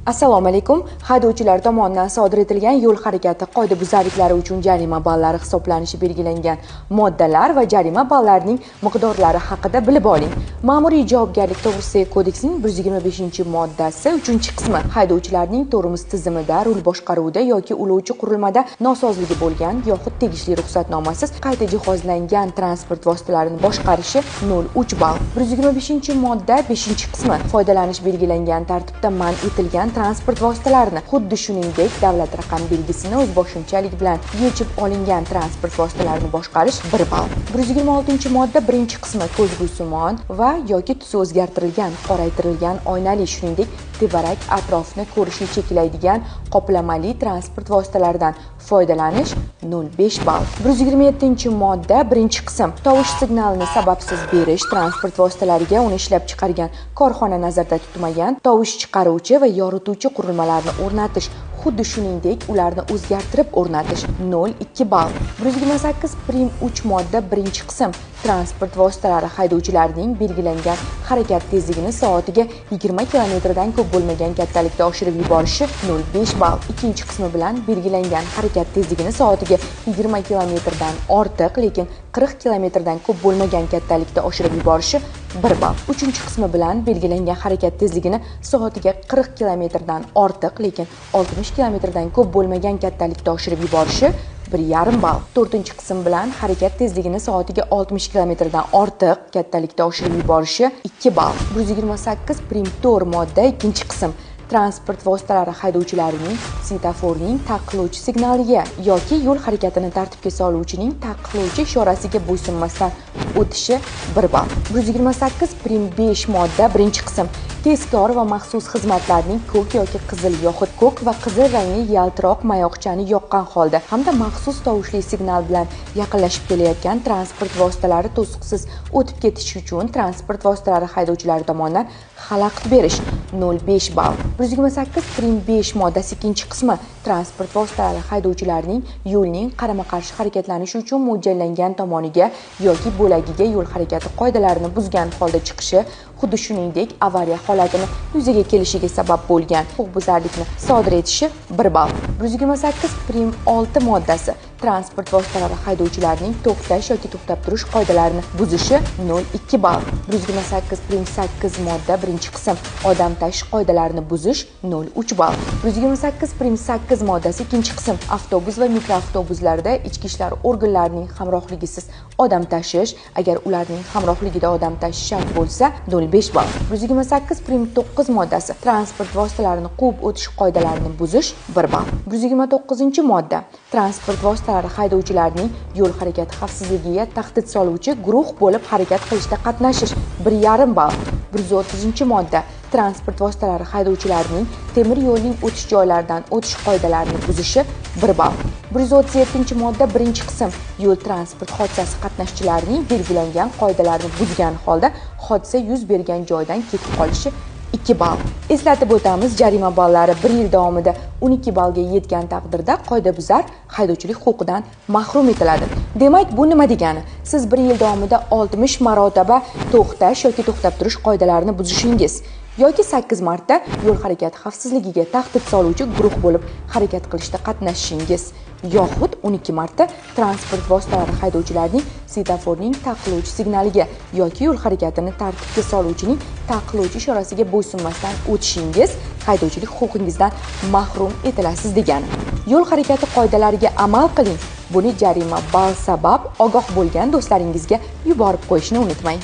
Assalomu alaykum. Haydovchilar tomonidan sodir etilgan yo'l harakati qoidabuzarliklari uchun jarima ballari hisoblanishi belgilangan moddalar va jarima ballarining miqdorlari haqida bilib oling. Ma'muriy javobgarlik to'g'risidagi kodeksning 125-moddasi 3-qismi haydovchilarning tormoz tizimida, rul boshqaruvida yoki ulovchi qurilmada nosozligi bo'lgan yoxud tegishli ruxsatnomasiz qayta jihozlangan transport vositalarini boshqarishi 0,3 ball. 125-modda 5-qismi foydalanish belgilangan tartibda man etilgan transport vositalarini, xuddi shuningdek davlat raqam belgisini o'zboshimchalik bilan yechib olingan transport vositalarini boshqarish 1 ball. 126-modda 1-qismi ko'zgusimon va yoki tusi o'zgartirilgan, qoraytirilgan oynali, shuningdek tevarak atrofni ko'rishni cheklaydigan qoplamali transport vositalaridan foydalanish 0,5 ball. 127-modda 1-qism tovush signalini sababsiz berish transport vositalariga uni ishlab chiqargan korxona nazarda tutmagan tovush chiqaruvchi va yorituvchi qurilmalarni o'rnatish, xuddi shuningdek ularni o'zgartirib o'rnatish 0,2 ball. 128.3-modda 1-qism transport vositalari haydovchilarining belgilangan harakat tezligini soatiga 20 km dan ko'p bo'lmagan kattalikda oshirib yuborishi 0,5 ball. 2-qismi bilan belgilangan harakat tezligini soatiga 20 km dan ortiq, lekin 40 km dan ko'p bo'lmagan kattalikda oshirib yuborishi 1 ball. 3-qismi bilan belgilangan harakat tezligini soatiga 40 km dan ortiq, lekin 60 km dan ko'p bo'lmagan kattalikda oshirib yuborishi 1,5 ball. 4-qism bilan harakat tezligini soatiga 60 km dan ortiq kattalikda oshirib yuborishi 2 ball. 128.4-modda 2-qism transport vositalari haydovchilarining svetoforning taqiqlovchi signaliga yoki yo'l harakatini tartibga soluvchining taqiqlovchi ishorasiga bo'ysunmasdan o'tishi 1 ball. 128.5-modda 1-qism tezkor va maxsus xizmatlarning ko'k yoki qizil yoxud ko'k va qizil rangli yaltiroq mayoqchani yoqqan holda hamda maxsus tovushli signal bilan yaqinlashib kelayotgan transport vositalari to'siqsiz o'tib ketishi uchun transport vositalari haydovchilari tomonidan xalaqit berish 0,5 ball. 128.5-moddasi 2-qismi transport vositalari haydovchilarining yo'lning qarama-qarshi harakatlanishi uchun mo'ljallangan tomoniga yoki bo'lagiga yo'l harakati qoidalarini buzgan holda chiqishi, xuddi shuningdek avariya holatini yuzaga kelishiga sabab bo'lgan huquqbuzarlikni sodir etishi 1 ball. 128.6-moddasi transport vositalari haydovchilarining to'xtash yoki to'xtab turish qoidalarini buzishi 0,2 ball. 128.8-modda 1-qism odam tashish qoidalarini buzish 0,3 ball. 128.8-moddasi 2-qism avtobus va mikroavtobuslarda ichki ishlar organlarining hamrohligisiz odam tashish, agar ularning hamrohligida odam tashish shart bo'lsa 0,5 ball. 128.9-moddasi transport vositalarini quvib o'tish qoidalarini buzish 1 ball. 129-modda transport vositalari haydovchilarining yo'l harakati xavfsizligiga tahdid soluvchi guruh bo'lib harakat qilishda qatnashish 1,5 ball. 130-modda transport vositalari haydovchilarining temir yo'lning o'tish joylaridan o'tish qoidalarini buzishi 1 ball. 137-modda 1-qism yo'l transport hodisasi qatnashchilarining belgilangan qoidalarni buzgan holda hodisa yuz bergan joydan ketib qolishi 2 ball. Eslatib o'tamiz, jarima ballari 1 yil davomida 12 ballga yetgan taqdirda qoidabuzar haydovchilik huquqidan mahrum etiladi. Demak, bu nima degani? Siz 1 yil davomida 60 marotaba to'xtash yoki to'xtab turish qoidalarini buzishingiz yoki 8 marta yo'l harakati xavfsizligiga tahdid soluvchi guruh bo'lib harakat qilishda qatnashishingiz yoxud 12 marta transport vositalari haydovchilarining svetoforning taqiqlovchi signaliga yoki yo'l harakatini tartibga soluvchining taqiqlovchi ishorasiga bo'ysunmasdan o'tishingiz haydovchilik huquqingizdan mahrum etilasiz degani. Yo'l harakati qoidalariga amal qiling. Buni jarima ball sabab ogoh bo'lgan do'stlaringizga yuborib qo'yishni unutmang.